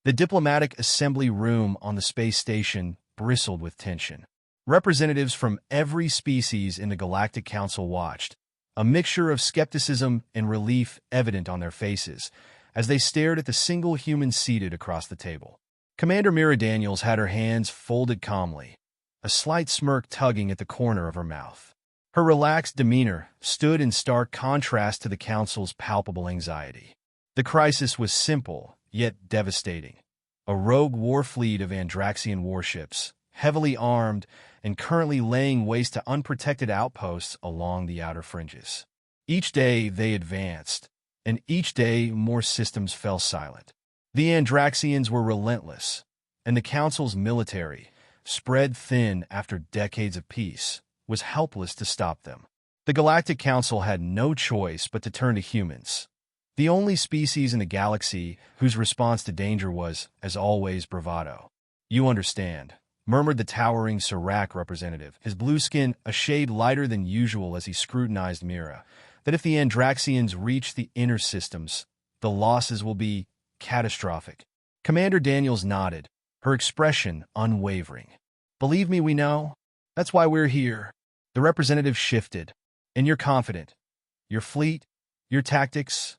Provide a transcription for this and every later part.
The diplomatic assembly room on the space station bristled with tension. Representatives from every species in the Galactic Council watched, a mixture of skepticism and relief evident on their faces as they stared at the single human seated across the table. Commander Mira Daniels had her hands folded calmly, a slight smirk tugging at the corner of her mouth. Her relaxed demeanor stood in stark contrast to the Council's palpable anxiety. The crisis was simple, yet devastating. A rogue Warfleet of Andraxian warships, heavily armed and currently laying waste to unprotected outposts along the outer fringes. Each day they advanced, and each day more systems fell silent. The Andraxians were relentless, and the Council's military, spread thin after decades of peace, was helpless to stop them. The Galactic Council had no choice but to turn to humans, the only species in the galaxy whose response to danger was, as always, bravado. "You understand," murmured the towering Serac representative, his blue skin a shade lighter than usual as he scrutinized Mira, "that if the Andraxians reach the inner systems, the losses will be catastrophic." Commander Daniels nodded, her expression unwavering. "Believe me, we know. That's why we're here." The representative shifted. "And you're confident. Your fleet, your tactics."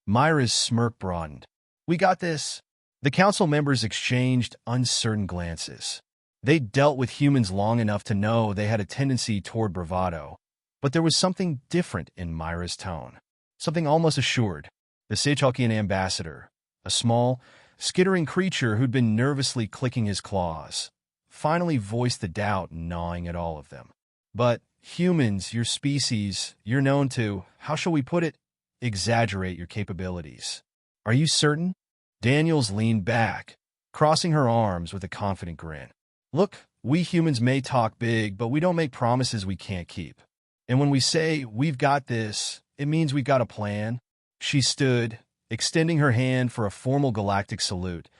Mira's smirk broadened. "We got this." The council members exchanged uncertain glances. They'd dealt with humans long enough to know they had a tendency toward bravado, but there was something different in Mira's tone, something almost assured. The Seychalkian ambassador, a small, skittering creature who'd been nervously clicking his claws, finally voiced the doubt gnawing at all of them. "But humans, your species, you're known to, how shall we put it, exaggerate your capabilities. Are you certain?" Daniels leaned back, crossing her arms with a confident grin. "Look, we humans may talk big, but we don't make promises we can't keep. And when we say, 'We've got this,' it means we've got a plan." She stood, extending her hand for a formal galactic salute,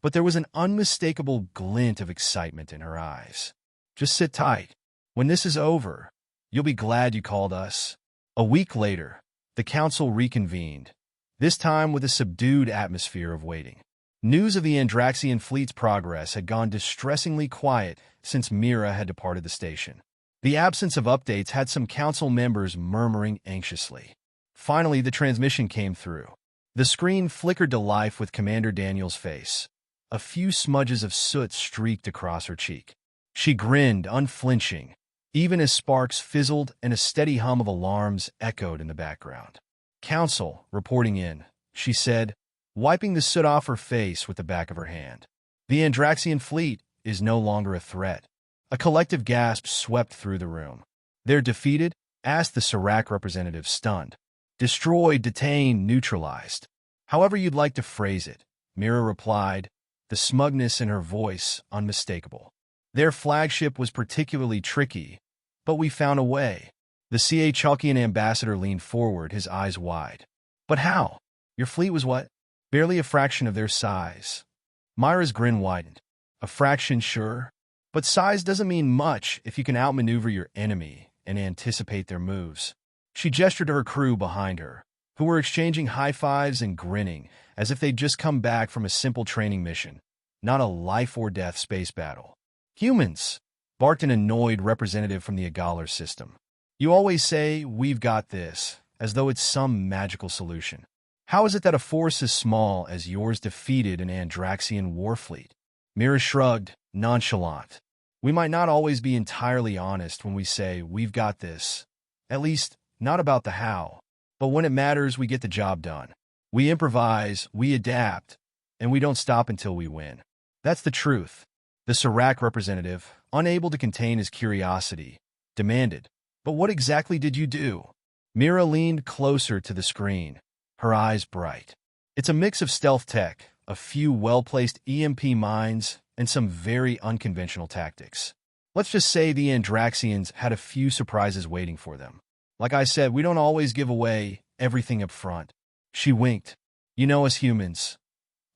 but there was an unmistakable glint of excitement in her eyes. "Just sit tight. When this is over, you'll be glad you called us." A week later, the council reconvened, this time with a subdued atmosphere of waiting. News of the Andraxian fleet's progress had gone distressingly quiet since Mira had departed the station. The absence of updates had some council members murmuring anxiously. Finally, the transmission came through. The screen flickered to life with Commander Daniels' face. A few smudges of soot streaked across her cheek. She grinned, unflinching, even as sparks fizzled and a steady hum of alarms echoed in the background. "Council, reporting in," she said, wiping the soot off her face with the back of her hand. "The Andraxian fleet is no longer a threat." A collective gasp swept through the room. "They're defeated?" asked the Serac representative, stunned. "Destroyed, detained, neutralized. However you'd like to phrase it," Mira replied, the smugness in her voice unmistakable. "Their flagship was particularly tricky, but we found a way." The Chalkian ambassador leaned forward, his eyes wide. "But how? Your fleet was what? Barely a fraction of their size." Mira's grin widened. "A fraction, sure. But size doesn't mean much if you can outmaneuver your enemy and anticipate their moves." She gestured to her crew behind her, who were exchanging high fives and grinning as if they'd just come back from a simple training mission, not a life-or-death space battle. "Humans," barked an annoyed representative from the Agalar system. "You always say, 'We've got this,' as though it's some magical solution. How is it that a force as small as yours defeated an Andraxian warfleet?" Mira shrugged, nonchalant. "We might not always be entirely honest when we say, 'We've got this.' At least, not about the how. But when it matters, we get the job done. We improvise, we adapt, and we don't stop until we win. That's the truth." The Serac representative, unable to contain his curiosity, demanded, "But what exactly did you do?" Mira leaned closer to the screen, her eyes bright. "It's a mix of stealth tech, a few well-placed EMP mines, and some very unconventional tactics. Let's just say the Andraxians had a few surprises waiting for them. Like I said, we don't always give away everything up front." She winked. "You know us humans.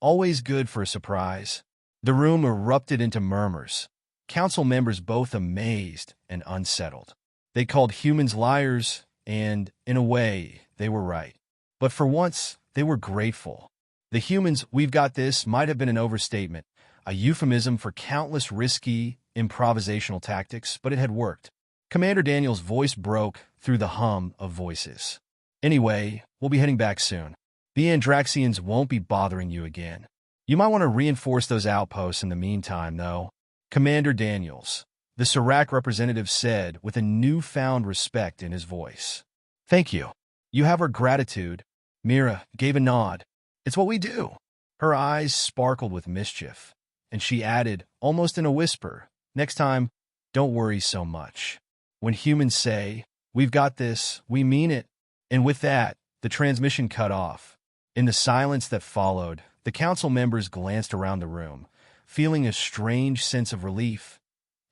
Always good for a surprise." The room erupted into murmurs, council members both amazed and unsettled. They called humans liars, and, in a way, they were right. But for once, they were grateful. The humans' "we've got this" might have been an overstatement, a euphemism for countless risky, improvisational tactics, but it had worked. Commander Daniels' voice broke through the hum of voices. "Anyway, we'll be heading back soon. The Andraxians won't be bothering you again. You might want to reinforce those outposts in the meantime, though." Commander Daniels, the Serac representative, said with a newfound respect in his voice. "Thank you. You have our gratitude." Mira gave a nod. "It's what we do." Her eyes sparkled with mischief, and she added, almost in a whisper, "Next time, don't worry so much. When humans say, 'We've got this,' we mean it." And with that, the transmission cut off. In the silence that followed, the council members glanced around the room, feeling a strange sense of relief,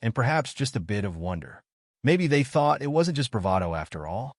and perhaps just a bit of wonder. Maybe they thought it wasn't just bravado after all.